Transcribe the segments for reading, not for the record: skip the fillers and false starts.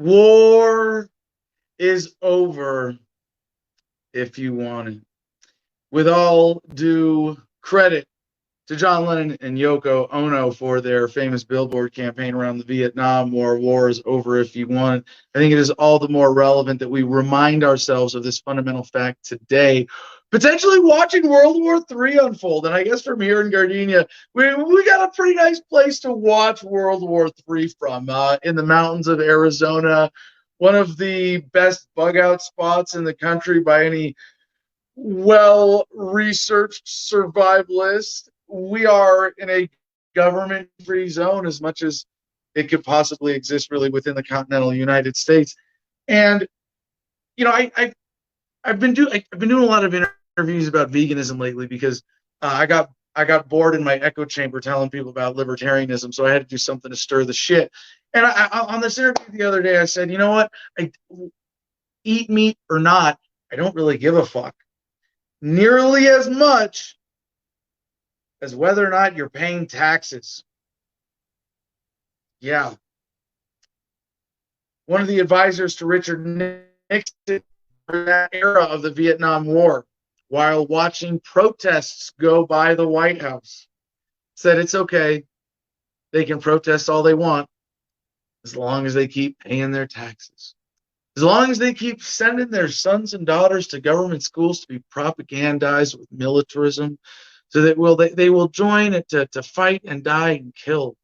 War is over if you want it. With all due credit to John Lennon and Yoko Ono for their famous billboard campaign around the Vietnam War, war is over if you want. I think it is all the more relevant that we remind ourselves of this fundamental fact today, potentially watching World War III unfold. And I guess from here in Gardenia, we got a pretty nice place to watch World War III from, in the mountains of Arizona, one of the best bug out spots in the country by any well-researched survivalist. We are in a government-free zone as much as it could possibly exist really within the continental United States. And you know, I've been doing a lot of interviews about veganism lately because I got bored in my echo chamber telling people about libertarianism, so I had to do something to stir the shit. And on this interview the other day, I said, you know what? I eat meat or not, I don't really give a fuck nearly as much as whether or not you're paying taxes. Yeah. One of the advisors to Richard Nixon during that era of the Vietnam War, while watching protests go by the White House, said it's okay. They can protest all they want as long as they keep paying their taxes. As long as they keep sending their sons and daughters to government schools to be propagandized with militarism, so that they will join it to fight and die and kill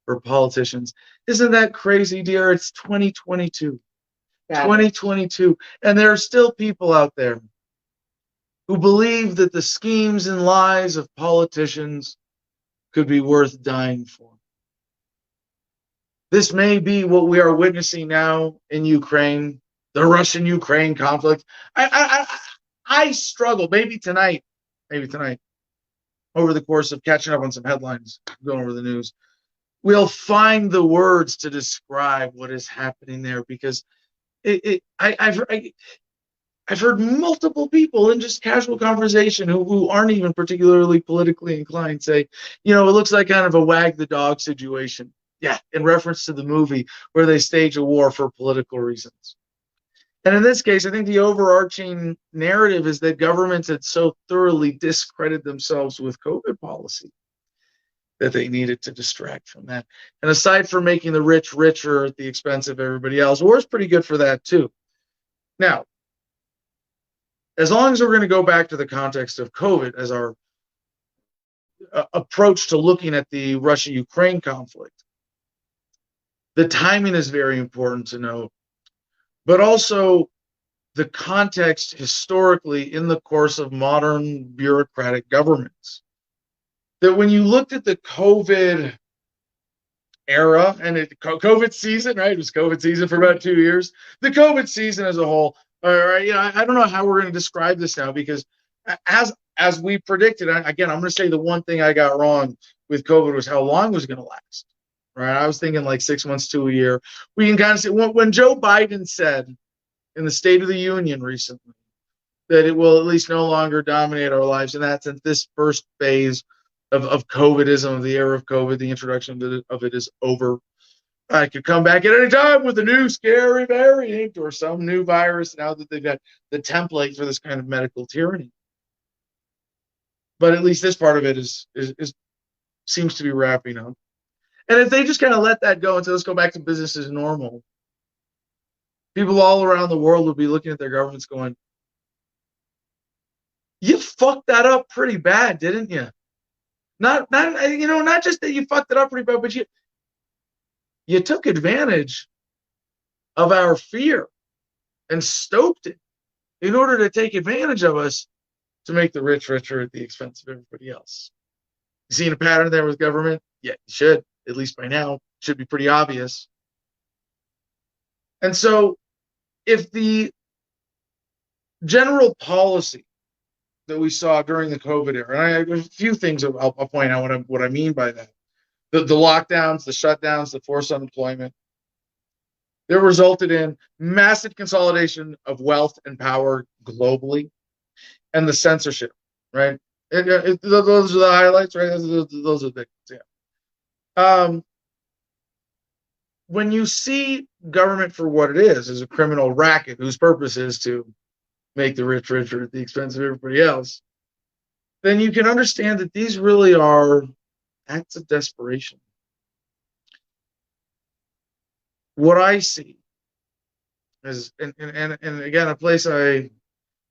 for politicians. Isn't that crazy, dear? It's 2022. 2022. And there are still people out there who believe that the schemes and lies of politicians could be worth dying for. This may be what we are witnessing now in Ukraine, the Russian-Ukraine conflict. I struggle, maybe tonight, over the course of catching up on some headlines, going over the news, we'll find the words to describe what is happening there, because I've heard multiple people in just casual conversation who aren't even particularly politically inclined say, you know, it looks like kind of a wag the dog situation. Yeah, in reference to the movie where they stage a war for political reasons. And in this case, I think the overarching narrative is that governments had so thoroughly discredited themselves with COVID policy that they needed to distract from that. And aside from making the rich richer at the expense of everybody else, war is pretty good for that too. Now, as long as we're going to go back to the context of COVID as our approach to looking at the Russia-Ukraine conflict, the timing is very important to note, but also the context historically in the course of modern bureaucratic governments. That when you looked at the COVID era and COVID season, right? It was COVID season for about 2 years. The COVID season as a whole, all right, you know, I don't know how we're going to describe this now, because as we predicted, again, I'm going to say the one thing I got wrong with COVID was how long it was going to last. Right? I was thinking like 6 months to a year. We can kind of say when Joe Biden said in the State of the Union recently that it will at least no longer dominate our lives, and that's in this first phase of COVIDism, of the era of COVID, the introduction of it is over. I could come back at any time with a new scary variant or some new virus now that they've got the template for this kind of medical tyranny. But at least this part of it is seems to be wrapping up. And if they just kind of let that go and say, let's go back to business as normal, people all around the world will be looking at their governments going, you fucked that up pretty bad, didn't you? Not just that you fucked it up pretty bad, but you took advantage of our fear and stoked it in order to take advantage of us to make the rich richer at the expense of everybody else. You seen a pattern there with government? Yeah, you should. At least by now, it should be pretty obvious. And so if the general policy that we saw during the COVID era, and I have a few things I'll point out what I mean by that. The lockdowns, the shutdowns, the forced unemployment, they resulted in massive consolidation of wealth and power globally, and the censorship, right? Those are the highlights, right? Those are the big ones, yeah. when you see government for what it is, as a criminal racket whose purpose is to make the rich richer at the expense of everybody else, then you can understand that these really are acts of desperation. What I see is, and again, a place I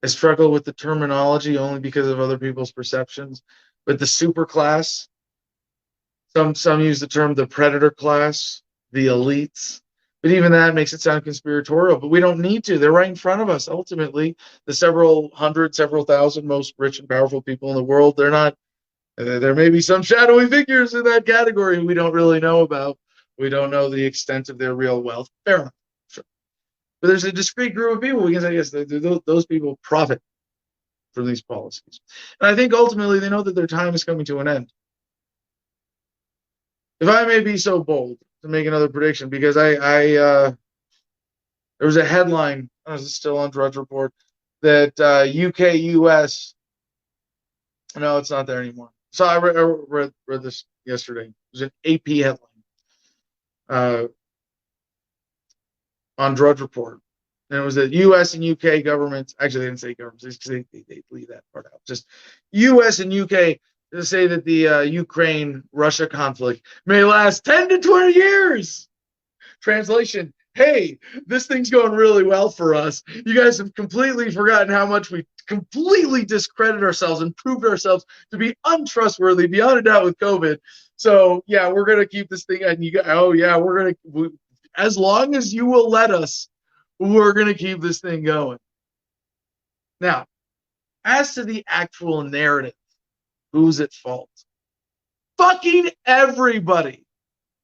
struggle with the terminology only because of other people's perceptions, but the super class, some use the term the predator class, the elites, but even that makes it sound conspiratorial. But we don't need to. They're right in front of us. Ultimately, the several hundred, several thousand most rich and powerful people in the world, they're not. There may be some shadowy figures in that category we don't really know about. We don't know the extent of their real wealth. Fair enough. Sure. But there's a discrete group of people we can say, yes, those people profit from these policies. And I think ultimately they know that their time is coming to an end. If I may be so bold to make another prediction, because there was a headline, I was still on Drudge Report, that UK, US, no, it's not there anymore. So I read this yesterday. It was an AP headline on Drudge Report. And it was that US and UK governments, actually, they didn't say governments, because they leave that part out. Just US and UK to say that the Ukraine-Russia conflict may last 10 to 20 years. Translation, hey, this thing's going really well for us. You guys have completely forgotten how much we completely discredit ourselves and proved ourselves to be untrustworthy beyond a doubt with COVID. So, yeah, we're going to keep this thing. And as long as you will let us, we're going to keep this thing going. Now, as to the actual narrative, who's at fault? Fucking everybody.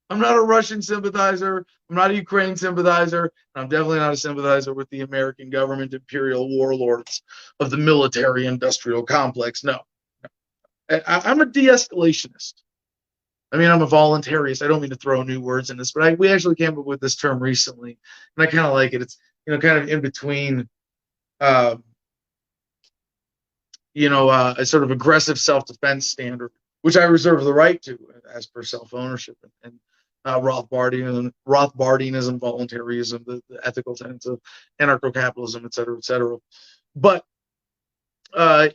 I'm not a Russian sympathizer. I'm not a Ukraine sympathizer. And I'm definitely not a sympathizer with the American government imperial warlords of the military-industrial complex. No. I'm a de-escalationist. I mean, I'm a voluntarist. I don't mean to throw new words in this, but we actually came up with this term recently, and I kind of like it. It's, kind of in between, a sort of aggressive self-defense standard, which I reserve the right to as per self-ownership and Rothbardianism, voluntarism, the ethical tenets of anarcho-capitalism, et cetera, et cetera. But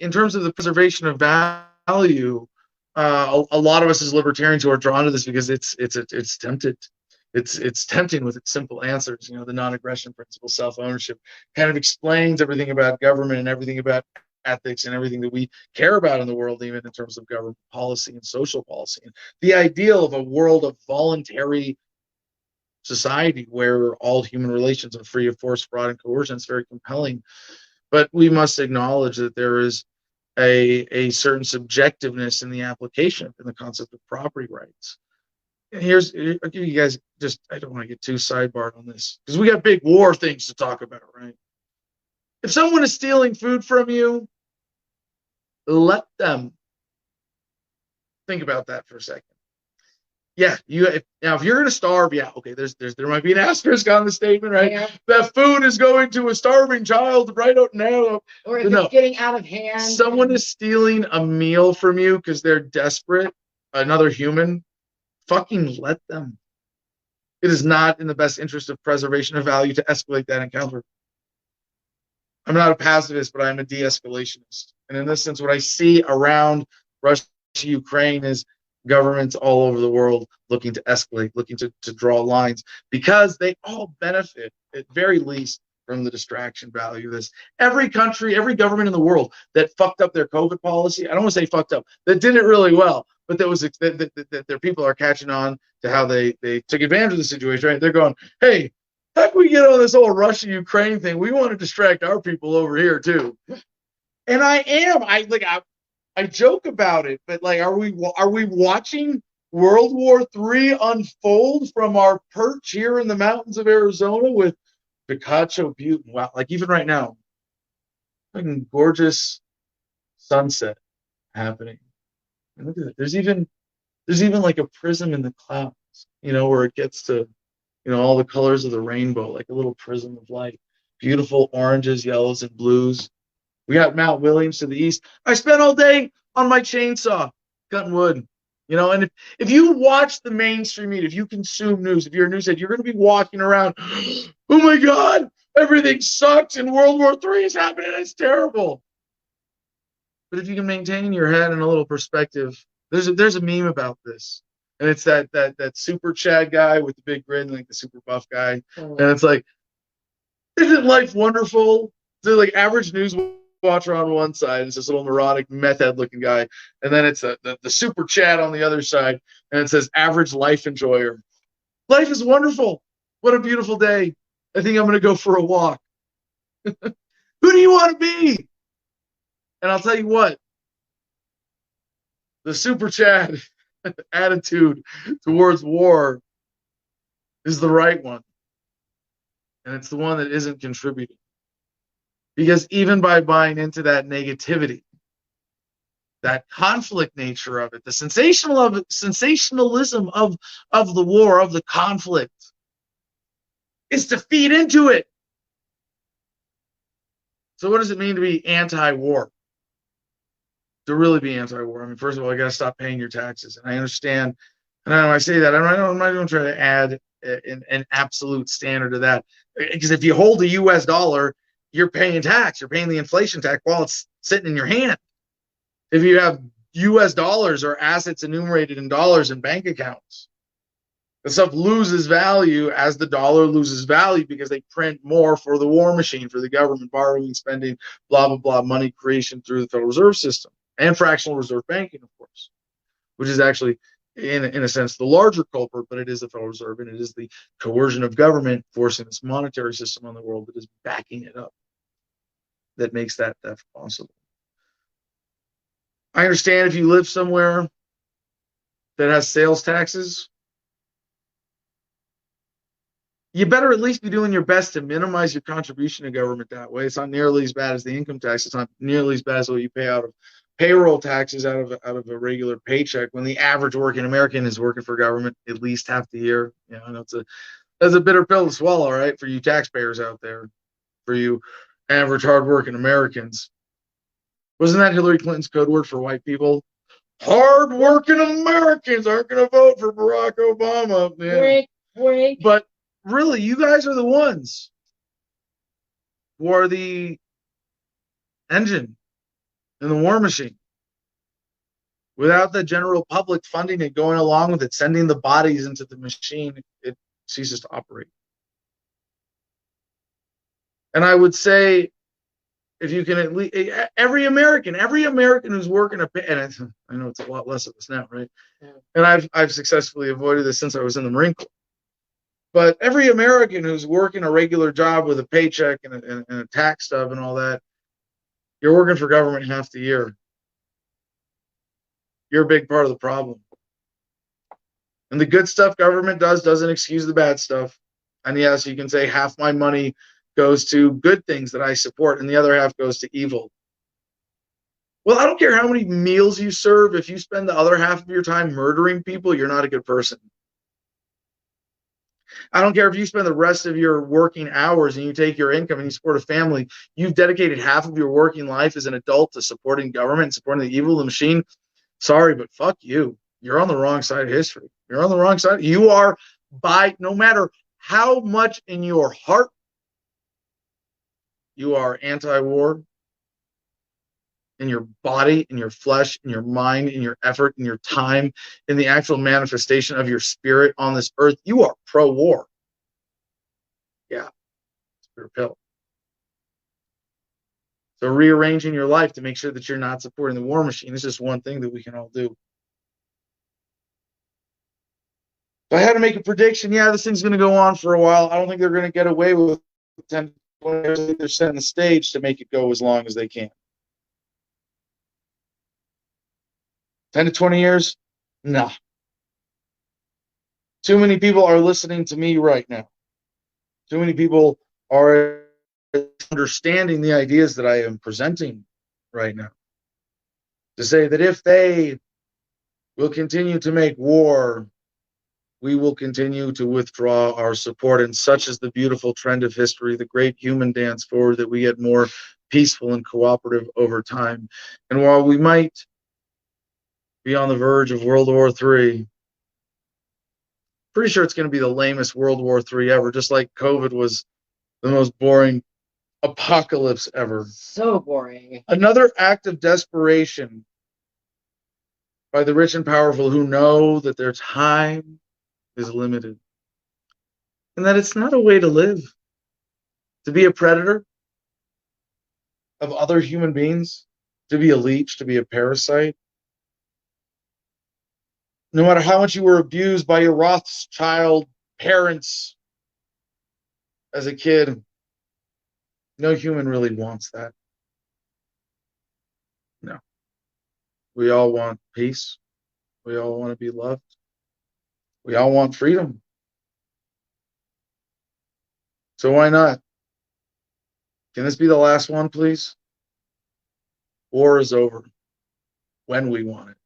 in terms of the preservation of value, a lot of us as libertarians who are drawn to this because it's tempted. It's tempting with its simple answers. The non-aggression principle, self-ownership, kind of explains everything about government and everything about ethics and everything that we care about in the world, even in terms of government policy and social policy. And the ideal of a world of voluntary society where all human relations are free of force, fraud, and coercion is very compelling. But we must acknowledge that there is a certain subjectiveness in the application in the concept of property rights. And I'll give you guys I don't want to get too sidebarred on this because we got big war things to talk about, right? If someone is stealing food from you, let them. Think about that for a second. Yeah, now if you're going to starve, yeah, okay, there might be an asterisk on the statement, right? Yeah. That food is going to a starving child right out now. Or if it's getting out of hand. Someone is stealing a meal from you because they're desperate, another human, fucking let them. It is not in the best interest of preservation of value to escalate that encounter. I'm not a pacifist, but I'm a de-escalationist. And in this sense, what I see around Russia, Ukraine is governments all over the world looking to escalate, looking to draw lines, because they all benefit, at very least, from the distraction value of this. Every country, every government in the world that fucked up their COVID policy, I don't want to say fucked up, that did it really well, but that their people are catching on to how they took advantage of the situation, right? They're going, hey, how can we get on this whole Russia-Ukraine thing? We want to distract our people over here too. And I joke about it, but are we watching World War III unfold from our perch here in the mountains of Arizona with Picacho Butte? Wow, even right now, fucking gorgeous sunset happening. And look at it. There's even like a prism in the clouds, where it gets to, all the colors of the rainbow, like a little prism of light. Beautiful oranges, yellows, and blues. We got Mount Williams to the east. I spent all day on my chainsaw cutting wood. And if you watch the mainstream media, if you consume news, if you're a newshead, you're going to be walking around, oh my God, everything sucks and World War III is happening. It's terrible. But if you can maintain your head and a little perspective, there's a meme about this. And it's that super Chad guy with the big grin, like the super buff guy. And it's like, isn't life wonderful? So like average news watcher on one side, it's this little neurotic meth head looking guy, and then it's the super Chad on the other side, and it says average life enjoyer. Life is wonderful. What a beautiful day. I think I'm going to go for a walk. Who do you want to be? And I'll tell you what, the super Chad attitude towards war is the right one. And it's the one that isn't contributing. Because even by buying into that negativity, that conflict nature of it, the sensationalism of the war, of the conflict, is to feed into it. So what does it mean to be anti-war? To really be anti-war? I mean, first of all, I got to stop paying your taxes. And I understand, and I say that, I'm not going to try to add an absolute standard to that. Because if you hold a U.S. dollar, you're paying tax. You're paying the inflation tax while it's sitting in your hand. If you have U.S. dollars or assets enumerated in dollars in bank accounts, the stuff loses value as the dollar loses value because they print more for the war machine, for the government, borrowing, spending, blah, blah, blah, money creation through the Federal Reserve System and fractional reserve banking, of course, which is actually, in a sense, the larger culprit, but it is the Federal Reserve, and it is the coercion of government forcing this monetary system on the world that is backing it up, that makes that possible. I understand if you live somewhere that has sales taxes, you better at least be doing your best to minimize your contribution to government that way. It's not nearly as bad as the income tax. It's not nearly as bad as what you pay out of payroll taxes out of a regular paycheck when the average working American is working for government at least half the year. I know that's a bitter pill to swallow, right, for you taxpayers out there, for you average hardworking Americans. Wasn't that Hillary Clinton's code word for white people? Hard-working Americans aren't going to vote for Barack Obama. Yeah. Wait. But really, you guys are the ones who are the engine in the war machine. Without the general public funding it, going along with it, sending the bodies into the machine, it ceases to operate. And I would say, if you can at least, every American who's working and I know it's a lot less of us now, right? Yeah. And I've successfully avoided this since I was in the Marine Corps. But every American who's working a regular job with a paycheck and a tax stub and all that, you're working for government half the year. You're a big part of the problem. And the good stuff government doesn't excuse the bad stuff. And yes, you can say half my money goes to good things that I support and the other half goes to evil. Well, I don't care how many meals you serve. If you spend the other half of your time murdering people, you're not a good person. I don't care if you spend the rest of your working hours and you take your income and you support a family. You've dedicated half of your working life as an adult to supporting government, supporting the evil of the machine. Sorry, but fuck you. You're on the wrong side of history. You're on the wrong side. You are, no matter how much in your heart you are anti-war, in your body, in your flesh, in your mind, in your effort, in your time, in the actual manifestation of your spirit on this earth, you are pro-war. Yeah, it's a bitter pill. So rearranging your life to make sure that you're not supporting the war machine is just one thing that we can all do. If I had to make a prediction, yeah, this thing's going to go on for a while. I don't think they're going to get away with 10, 20 years. They're setting the stage to make it go as long as they can. 10 to 20 years? Nah. Too many people are listening to me right now. Too many people are understanding the ideas that I am presenting right now. To say that if they will continue to make war, we will continue to withdraw our support. And such is the beautiful trend of history, the great human dance forward, that we get more peaceful and cooperative over time. And while we might be on the verge of World War III. Pretty sure it's going to be the lamest World War III ever, just like COVID was the most boring apocalypse ever. So boring. Another act of desperation by the rich and powerful who know that their time is limited and that it's not a way to live. To be a predator of other human beings, to be a leech, to be a parasite. No matter how much you were abused by your Rothschild parents as a kid, no human really wants that. No. We all want peace. We all want to be loved. We all want freedom. So why not? Can this be the last one, please? War is over when we want it.